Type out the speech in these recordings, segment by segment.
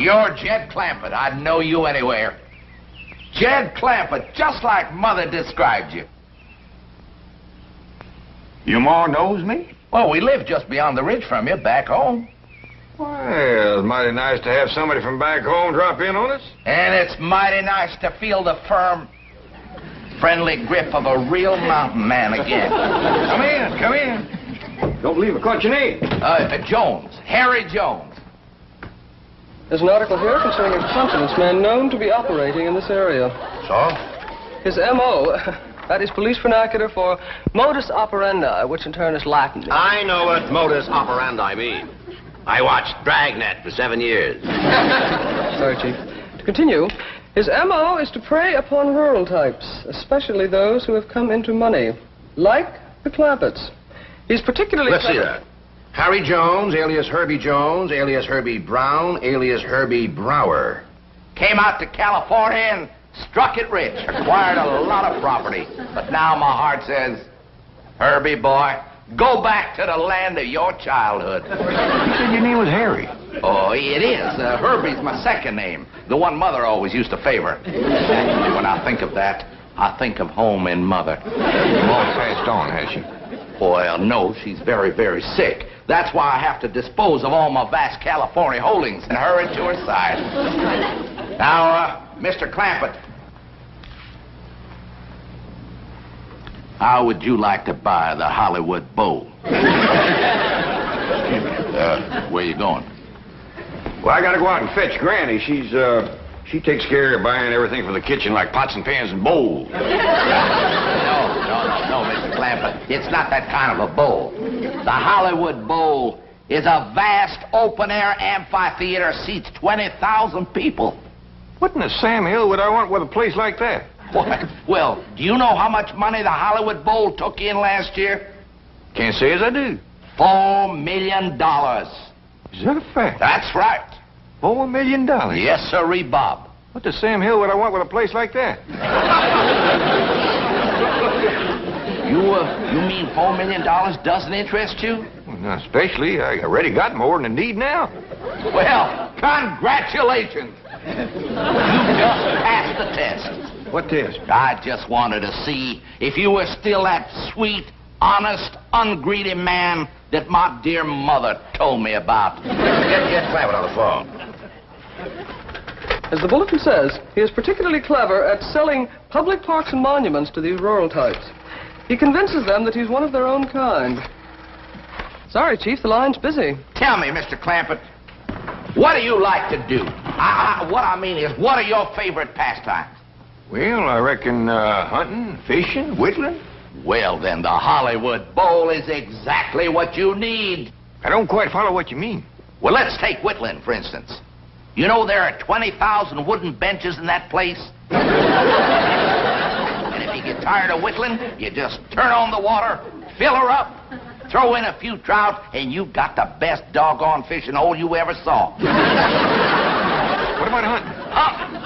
You're Jed Clampett. I'd know you anywhere. Jed Clampett, just like Mother described you. Your ma knows me? Well, we live just beyond the ridge from you, back home. Well, it's mighty nice to have somebody from back home drop in on us. And it's mighty nice to feel the firm, friendly grip of a real mountain man again. Come in, come in. Don't believe I caught your name. Jones, Harry Jones. There's an article here concerning a confidence man known to be operating in this area. So? His M.O., that is police vernacular for modus operandi, which in turn is Latin. I know what modus operandi means. I watched Dragnet for 7 years. Sorry, Chief. To continue, his M.O. is to prey upon rural types, especially those who have come into money, like the Clampetts. He's particularly... Let's see that. Harry Jones, alias Herbie Jones, alias Herbie Brown, alias Herbie Brower. Came out to California and struck it rich, acquired a lot of property. But now my heart says, Herbie, boy, go back to the land of your childhood. You said your name was Harry. Oh, it is. Herbie's my second name, the one Mother always used to favor. When I think of that, I think of home and Mother. Your ma passed on, has she? Well, no, she's very, very sick. That's why I have to dispose of all my vast California holdings and hurry to her side. Now, Mr. Clampett, how would you like to buy the Hollywood Bowl? Where you going? Well, I gotta go out and fetch Granny. She takes care of buying everything for the kitchen, like pots and pans and bowls. No, Mr. Clampett. It's not that kind of a bowl. The Hollywood Bowl is a vast open-air amphitheater, seats 20,000 people. What in the Sam Hill would I want with a place like that? What? Well, do you know how much money the Hollywood Bowl took in last year? Can't say as I do. $4 million. Is that a fact? That's right. $4 million? Yes, sirree, Bob. What the Sam Hill would I want with a place like that? You mean $4 million doesn't interest you? Well, not especially. I already got more than I need now. Well, congratulations. You just passed the test. What test? I just wanted to see if you were still that sweet, honest, ungreedy man that my dear mother told me about. Get Clampett on the phone. As the bulletin says, he is particularly clever at selling public parks and monuments to these rural types. He convinces them that he's one of their own kind. Sorry, Chief, the line's busy. Tell me, Mr. Clampett, what do you like to do? What I mean is, what are your favorite pastimes? Well, I reckon hunting, fishing, whittling. Well, then, the Hollywood Bowl is exactly what you need. I don't quite follow what you mean. Well, let's take whittling, for instance. You know there are 20,000 wooden benches in that place? And if you get tired of whittling, you just turn on the water, fill her up, throw in a few trout, and you've got the best doggone fishing hole you ever saw. What about hunting? Hunting?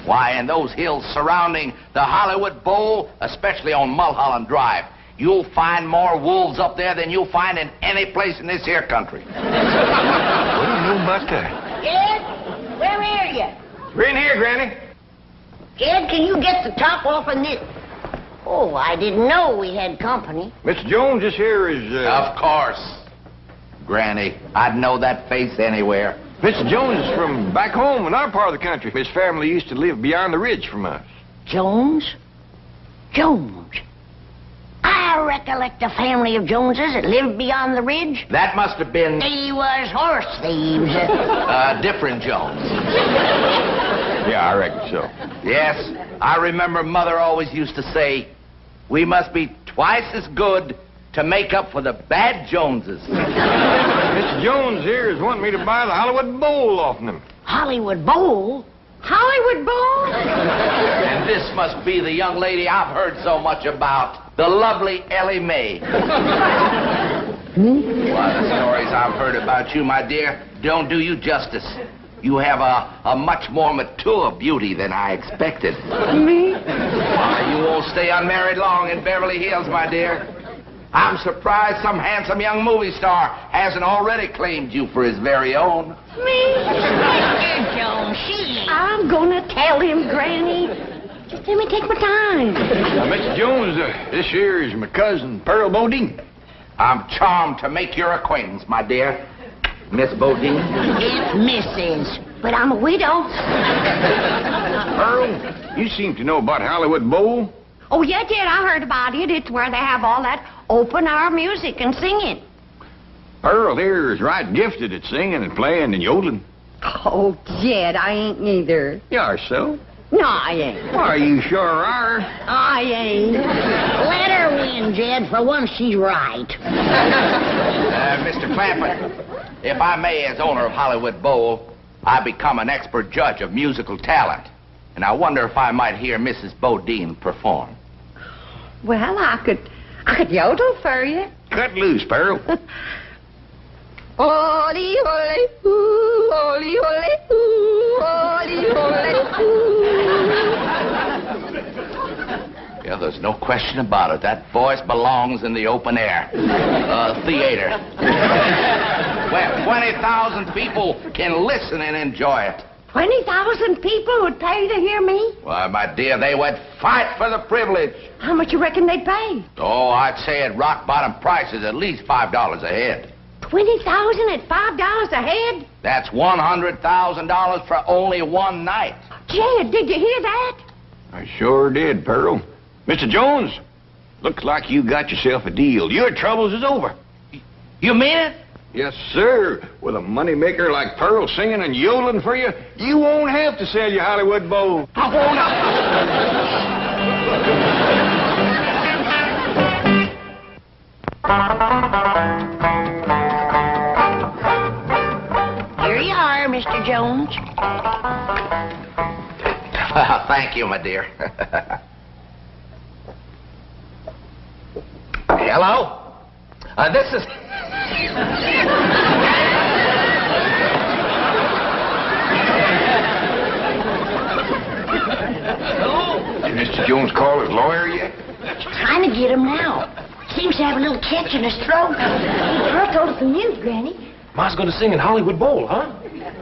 Why, in those hills surrounding the Hollywood Bowl, especially on Mulholland Drive, you'll find more wolves up there than you'll find in any place in this here country. What do you know about that? Ed, where are you? We're in here, Granny. Ed, can you get the top off of this? Oh, I didn't know we had company. Mr. Jones, this here is, Of course. Granny, I'd know that face anywhere. Mr. Jones is from back home in our part of the country. His family used to live beyond the ridge from us. Jones? Jones. I recollect a family of Joneses that lived beyond the ridge. That must have been... They was horse thieves. different Jones. Yeah, I reckon so. Yes, I remember Mother always used to say, we must be twice as good to make up for the bad Joneses. Mr. Jones here is wanting me to buy the Hollywood Bowl off him. Hollywood Bowl? Hollywood Bowl? And this must be the young lady I've heard so much about, the lovely Ellie Mae. Why, the stories I've heard about you, my dear, don't do you justice. You have a much more mature beauty than I expected. Me? Why, you won't stay unmarried long in Beverly Hills, my dear. I'm surprised some handsome young movie star hasn't already claimed you for his very own. Me? Mr. Jones, I'm gonna tell him, Granny. Just let me take my time. Mr. Jones, this here is my cousin, Pearl Bodine. I'm charmed to make your acquaintance, my dear. Miss Bodine. It's Mrs., but I'm a widow. Pearl, you seem to know about Hollywood Bowl. Oh, yeah, I heard about it. It's where they have all that open-air music and singing. Pearl here is right gifted at singing and playing and yodeling. Oh, Jed, I ain't neither. You are so. No, I ain't. Why, you sure are. I ain't. Let her win, Jed. For once, she's right. Mr. Clampett, if I may, as owner of Hollywood Bowl, I become an expert judge of musical talent. And I wonder if I might hear Mrs. Bodine perform. Well, I could yodel for you. Cut loose, Pearl. Oli, oli, ooh, oli, oli, ooh, oli, oli, ooh. Yeah, there's no question about it. That voice belongs in the open air. Theater. Where 20,000 people can listen and enjoy it. 20,000 people would pay to hear me? Why, my dear, they would fight for the privilege. How much you reckon they'd pay? Oh, I'd say at rock-bottom prices at least $5 a head. 20,000 at $5 a head? That's $100,000 for only one night. Jed, did you hear that? I sure did, Pearl. Mr. Jones, looks like you got yourself a deal. Your troubles is over. You mean it? Yes, sir. With a moneymaker like Pearl singing and yodeling for you, you won't have to sell your Hollywood Bowl. I won't. Here you are, Mr. Jones. Thank you, my dear. Hello? This is... Mr. Jones call his lawyer yet? Trying to get him now. Seems to have a little catch in his throat. Pearl told us the news, Granny. Ma's gonna sing in Hollywood Bowl, huh?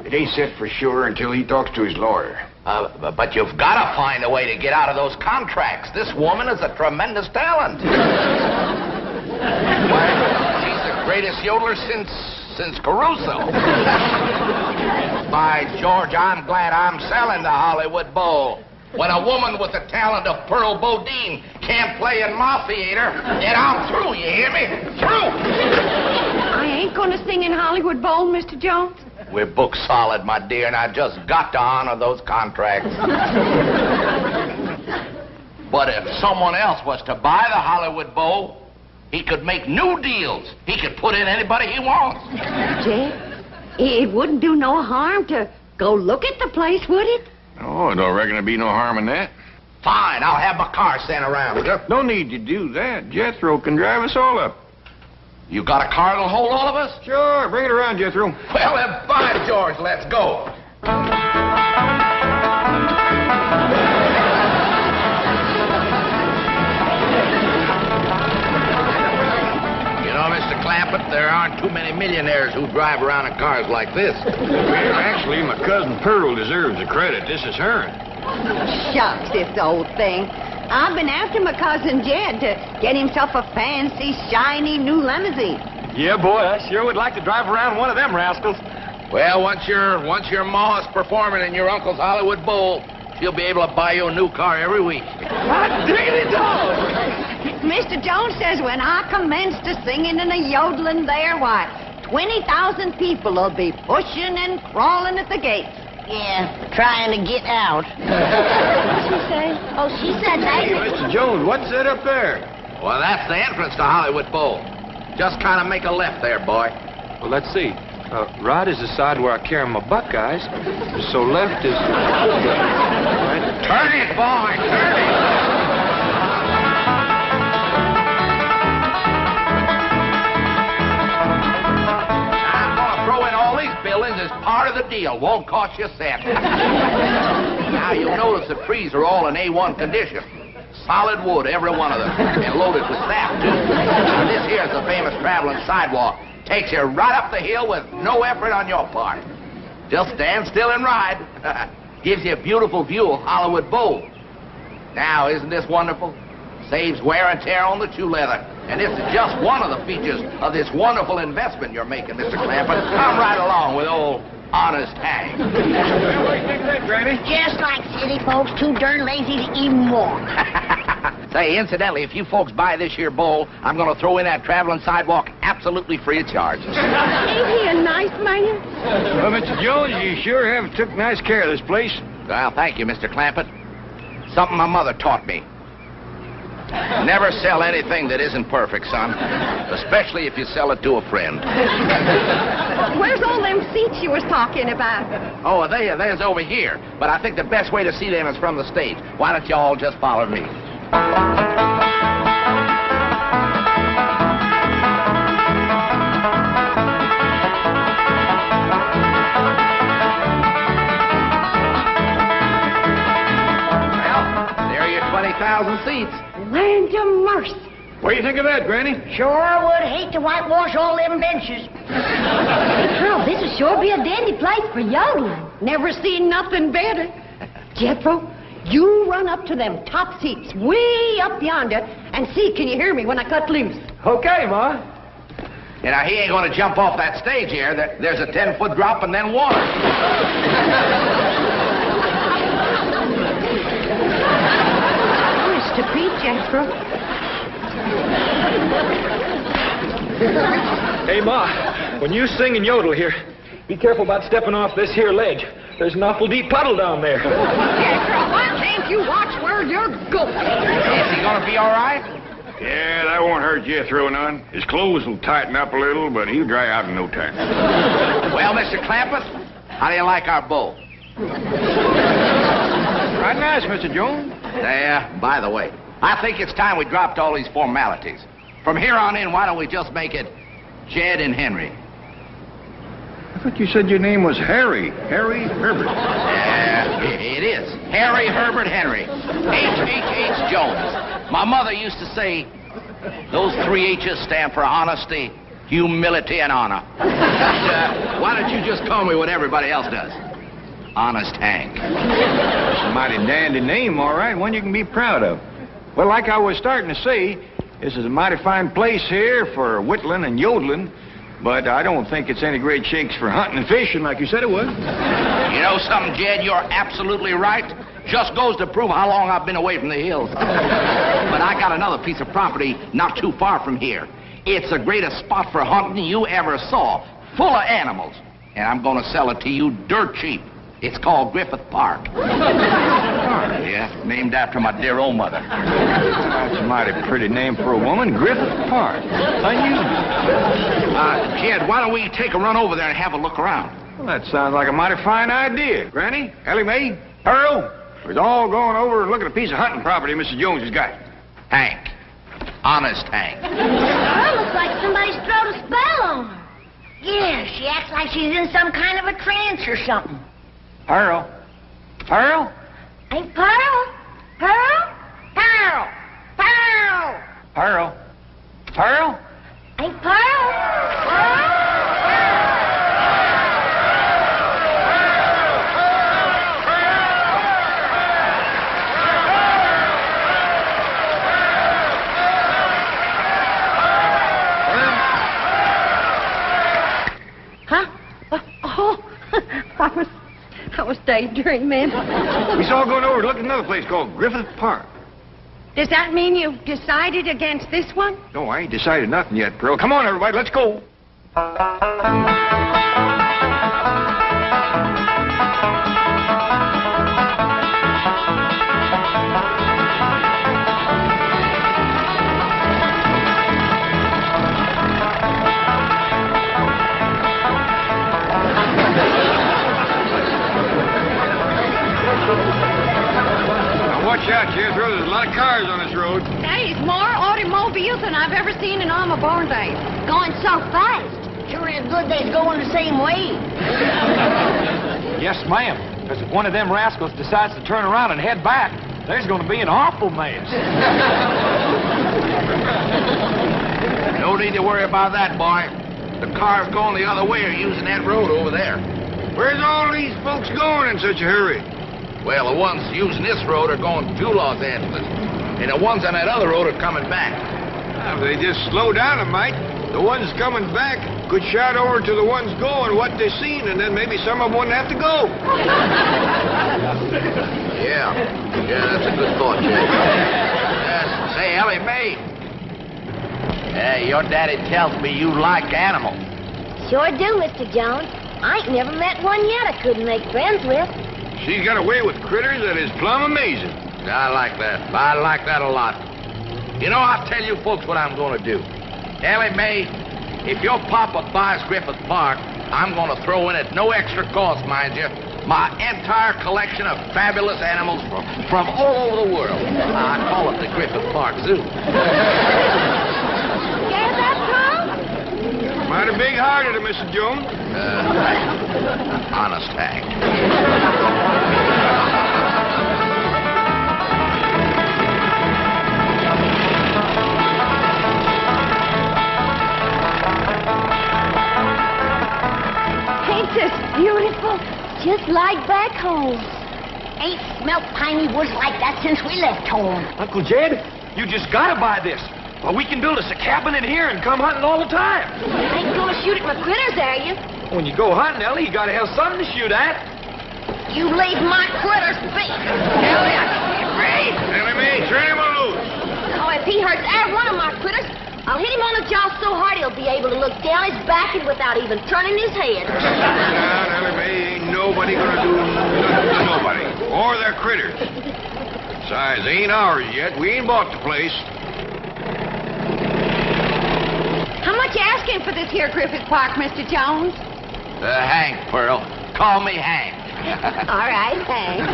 It ain't set for sure until he talks to his lawyer. But you've got to find a way to get out of those contracts. This woman is a tremendous talent. She's the greatest yodeler since Caruso. By George, I'm glad I'm selling the Hollywood Bowl. When a woman with the talent of Pearl Bodine can't play in my theater, then I'm through, you hear me? Through! I ain't gonna sing in Hollywood Bowl, Mr. Jones. We're booked solid, my dear, and I just got to honor those contracts. But if someone else was to buy the Hollywood Bowl, he could make new deals. He could put in anybody he wants. Jed, it wouldn't do no harm to go look at the place, would it? Oh, I don't reckon there'd be no harm in that. Fine, I'll have my car sent around. No need to do that. Jethro can drive us all up. You got a car that'll hold all of us? Sure, bring it around, Jethro. Well, then, by George, let's go. Mr. Clampett, there aren't too many millionaires who drive around in cars like this. Well, actually, my cousin Pearl deserves the credit. This is hers. Shucks, this old thing. I've been after my cousin Jed to get himself a fancy, shiny new limousine. Yeah, boy, I sure would like to drive around one of them rascals. Well, once your ma's performing in your uncle's Hollywood Bowl, she'll be able to buy you a new car every week. Hot diggity dog! Mr. Jones says when I commence to singing and a yodeling there, why, 20,000 people will be pushing and crawling at the gates. Yeah, trying to get out. What'd she say? Oh, she said that. Hey, Mr. Jones, what's that up there? Well, that's the entrance to Hollywood Bowl. Just kind of make a left there, boy. Well, let's see. Right is the side where I carry my buckeyes. So left is... Right. Turn it, boy, turn it. I'm going to throw in all these buildings as part of the the deal. Won't cost you a cent. Now, you'll notice the trees are all in A1 condition. Solid wood, every one of them. And loaded with sap, too. Now, this here's the famous traveling sidewalk. Takes you right up the hill with no effort on your part. Just stand still and ride. Gives you a beautiful view of Hollywood Bowl. Now, isn't this wonderful? Saves wear and tear on the shoe leather. And this is just one of the features of this wonderful investment you're making, Mr. Clampett. Come right along with old Honest Hank. Well, what do you think of that, Granny? Just like city folks, too darn lazy to even walk. Say, incidentally, if you folks buy this here bowl, I'm going to throw in that traveling sidewalk absolutely free of charge. Ain't he a nice man? Well, Mr. Jones, you sure have took nice care of this place. Well, thank you, Mr. Clampett. Something my mother taught me. Never sell anything that isn't perfect, son. Especially if you sell it to a friend. Where's all them seats you was talking about? Oh, there's over here. But I think the best way to see them is from the stage. Why don't you all just follow me? Well, there are your 20,000 seats. Land of mercy. What do you think of that, Granny? Sure would hate to whitewash all them benches. Hey, Pearl, this'll sure be a dandy place for yodeling. Never seen nothing better. Jethro, you run up to them top seats way up yonder and see can you hear me when I cut loose. Okay, Ma. You know, he ain't going to jump off that stage here. There's a 10-foot drop and then water. Mr. Pete, Jethro. Hey, Ma, when you sing and yodel here, be careful about stepping off this here ledge. There's an awful deep puddle down there. Jethro, why can't you watch where you're going? Is he going to be all right? Yeah, that won't hurt Jethro none. His clothes will tighten up a little, but he'll dry out in no time. Well, Mr. Clampett, how do you like our bowl? Right nice, Mr. Jones. By the way, I think it's time we dropped all these formalities. From here on in, why don't we just make it Jed and Henry? I thought you said your name was Harry. Harry Herbert. It is. Harry Herbert Henry. H.H.H. Jones. My mother used to say, those 3 H's stand for honesty, humility, and honor. Why don't you just call me what everybody else does? Honest Hank. That's a mighty dandy name, all right. One you can be proud of. Well, like I was starting to say, this is a mighty fine place here for whittling and yodeling, but I don't think it's any great shakes for hunting and fishing like you said it was. You know something, Jed? You're absolutely right. Just goes to prove how long I've been away from the hills. But I got another piece of property not too far from here. It's the greatest spot for hunting you ever saw, full of animals. And I'm going to sell it to you dirt cheap. It's called Griffith Park. Yeah, named after my dear old mother. That's a mighty pretty name for a woman, Griffith Park. Unusual. Jed, why don't we take a run over there and have a look around? Well, that sounds like a mighty fine idea. Granny, Ellie Mae, Earl, we're all going over and look at a piece of hunting property Mr. Jones has got. Hank. Honest Hank. Well, looks like somebody's thrown a spell on her. Yeah, she acts like she's in some kind of a trance or something. Earl. Earl? Hey, Pearl? Pearl? Pearl? Pearl? Earl. Earl? Hey, Pearl? Pearl? Huh? Oh, I was daydreaming. We saw going over to look at another place called Griffith Park. Does that mean you've decided against this one? No, I ain't decided nothing yet, Pearl. Come on, everybody, let's go. Watch out, Jethro. There's a lot of cars on this road. There's more automobiles than I've ever seen in all my born days. Going so fast. sure is good they's going the same way. Yes, ma'am. Because if one of them rascals decides to turn around and head back, there's going to be an awful mess. No need to worry about that, boy. The cars going the other way are using that road over there. Where's all these folks going in such a hurry? Well, the ones using this road are going to Los Angeles, and the ones on that other road are coming back. If they just slow down a mite, the ones coming back could shout over to the ones going what they seen, and then maybe some of them wouldn't have to go. Yeah, that's a good thought, Jake. Yes, say, Ellie Mae. Hey, your daddy tells me you like animals. Sure do, Mr. Jones. I ain't never met one yet I couldn't make friends with. She's got a way with critters that is plumb amazing. I like that. I like that a lot. You know, I'll tell you folks what I'm going to do. Ellie Mae, if your papa buys Griffith Park, I'm going to throw in at no extra cost, mind you, my entire collection of fabulous animals from all over the world. I call it the Griffith Park Zoo. Get that, Carl? Mighty big-hearted of Mrs. Jones. Honest act. Ain't this beautiful? Just like back home. Ain't smelt piney woods like that since we left home. Uncle Jed, you just got to buy this. Well, we can build us a cabin in here and come hunting all the time. Ain't gonna shoot at my critters, are you? When you go hunting, Ellie, you got to have something to shoot at. You leave my critters be. Ellie, I can't breathe. Ellie Mae, turn him loose. Oh, if he hurts every one of my critters, I'll hit him on the jaw so hard he'll be able to look down his back and without even turning his head. Now, Ellie Mae, ain't nobody gonna do nothing to nobody. Or their critters. Besides, they ain't ours yet. We ain't bought the place. How much you asking for this here Griffith Park, Mr. Jones? Hank, Pearl. Call me Hank. All right, thanks.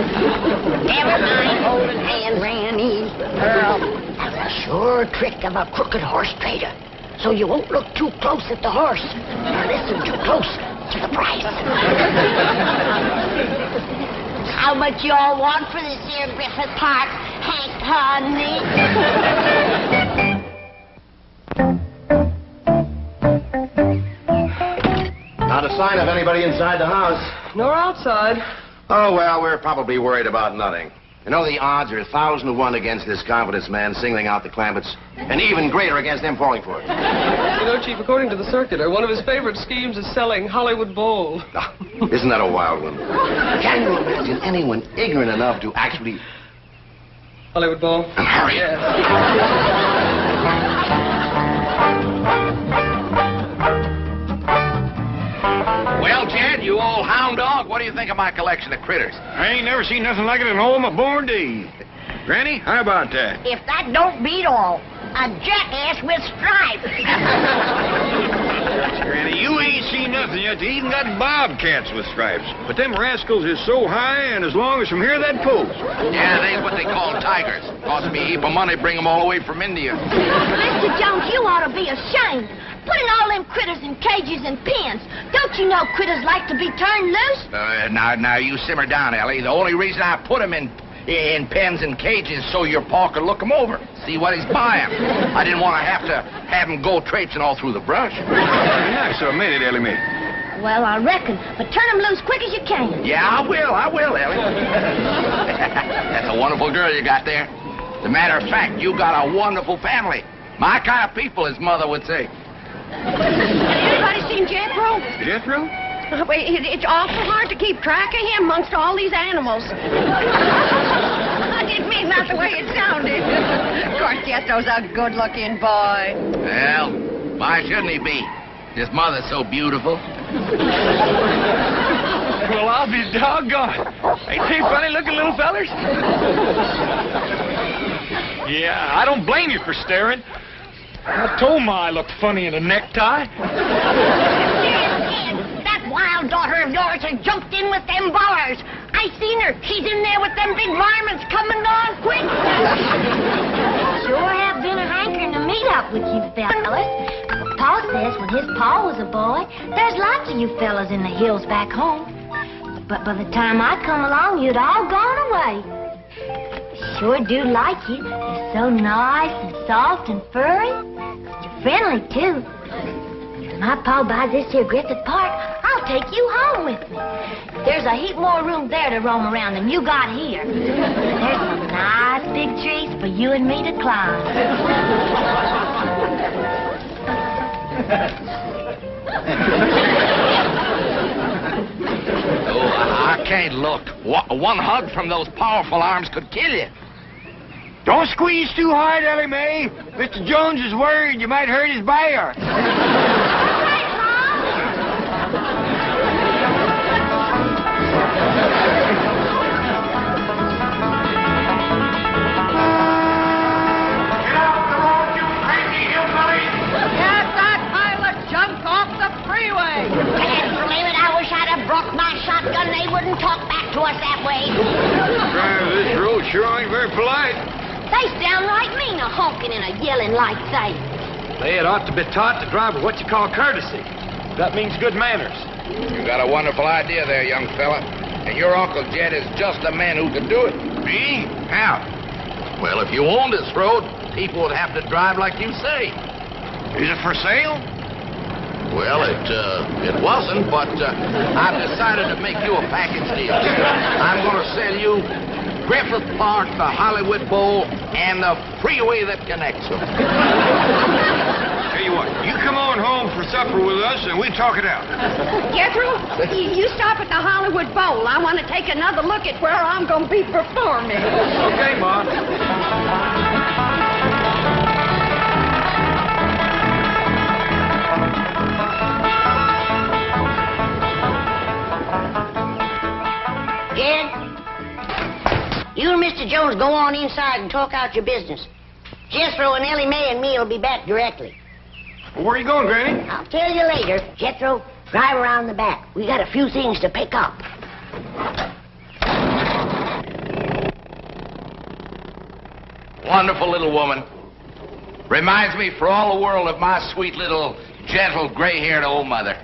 Never mind holding hands, Randy. Earl, that's a sure trick of a crooked horse trader. So you won't look too close at the horse. Listen too close to the price. How much y'all want for this here Griffith Park, Hank, honey? Not a sign of anybody inside the house. Nor outside. Oh, well, we're probably worried about nothing. You know, the odds are 1,000 to 1 against this confidence man singling out the Clampetts, and even greater against them falling for it. You know, Chief, according to the circular, one of his favorite schemes is selling Hollywood Bowl. Isn't that a wild one? Can you imagine anyone ignorant enough to actually... Hollywood Bowl? Hurry. Yes. Well, Jed, you old hound dog, what do you think of my collection of critters? I ain't never seen nothing like it in all my born days. Granny, how about that? If that don't beat all, a jackass with stripes. Granny, you ain't seen nothing yet. They even got bobcats with stripes. But them rascals is so high and as long as from here that post. Yeah, they what they call tigers. Cost me a heap of money, bring them all the way from India. Mr. Jones, you ought to be ashamed. Putting all them critters in cages and pens. Don't you know critters like to be turned loose? Now, you simmer down, Ellie. The only reason I put them in pens and cages so your pa could look them over, see what he's buying. I didn't want to have him go traipsing all through the brush. Yeah, so made it, Ellie Mae. Well, I reckon. But turn them loose quick as you can. Yeah, I will, Ellie. That's a wonderful girl you got there. As a matter of fact, you got a wonderful family. My kind of people, as Mother would say. Anybody seen Jethro? Jethro? It's awful hard to keep track of him amongst all these animals. I didn't mean that the way it sounded. Of course, Jethro's a good-looking boy. Well, why shouldn't he be? His mother's so beautiful. Well, I'll be doggone. Ain't they funny-looking little fellers? Yeah, I don't blame you for staring. I told Ma I looked funny in a necktie. That wild daughter of yours has jumped in with them bars. I seen her. She's in there with them big varmints coming on quick. Sure have been a hankering to meet up with you fellas. Pa says when his pa was a boy, there's lots of you fellas in the hills back home. But by the time I come along, you'd all gone away. Sure do like you. You're so nice and soft and furry. You're friendly, too. If my pa buys this here Griffith Park, I'll take you home with me. There's a heap more room there to roam around than you got here. There's some nice big trees for you and me to climb. Oh, I can't look. One hug from those powerful arms could kill you. Don't squeeze too hard, Ellie Mae. Mr. Jones is worried you might hurt his bear. Shotgun, they wouldn't talk back to us that way. This road sure ain't very polite. They's downright mean, a honking and a yelling like that. They had ought to be taught to drive with what you call courtesy. That means good manners. You got a wonderful idea there, young fella. And your Uncle Jed is just the man who could do it. Me? How? Well, if you owned this road, people would have to drive like you say. Is it for sale? Well, it wasn't, but I've decided to make you a package deal. I'm going to sell you Griffith Park, the Hollywood Bowl, and the freeway that connects them. Tell you what, you come on home for supper with us, and we talk it out. Jethro, you stop at the Hollywood Bowl. I want to take another look at where I'm going to be performing. Okay, Ma. You and Mr. Jones go on inside and talk out your business. Jethro and Ellie Mae and me will be back directly. Well, where are you going, Granny? I'll tell you later. Jethro, drive around the back. We got a few things to pick up. Wonderful little woman. Reminds me for all the world of my sweet little, gentle, gray-haired old mother.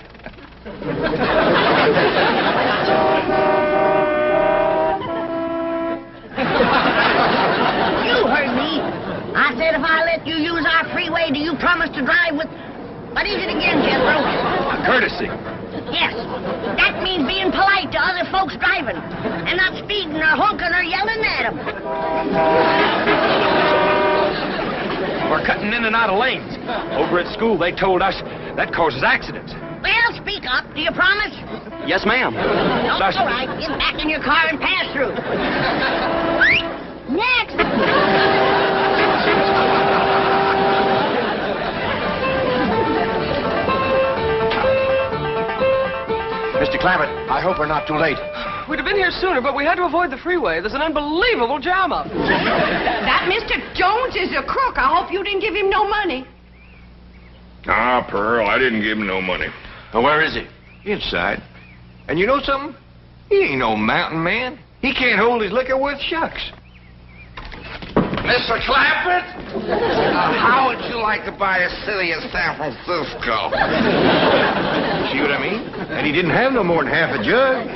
You heard me. I said if I let you use our freeway, do you promise to drive with... What is it again, Jethro? Courtesy. Yes. That means being polite to other folks driving and not speeding or honking or yelling at them. Or cutting in and out of lanes. Over at school, they told us that causes accidents. Well, speak up. Do you promise? Yes, ma'am. Oh, all right. Get back in your car and pass through. Next. Mr. Clampett, I hope we're not too late. We'd have been here sooner, but we had to avoid the freeway. There's an unbelievable jam-up. That Mr. Jones is a crook. I hope you didn't give him no money. Ah, Pearl, I didn't give him no money. Well, where is he? Inside. And you know something? He ain't no mountain man. He can't hold his liquor worth shucks. Mr. Clampett? How would you like to buy a city in San Francisco? See what I mean? And he didn't have no more than half a jug.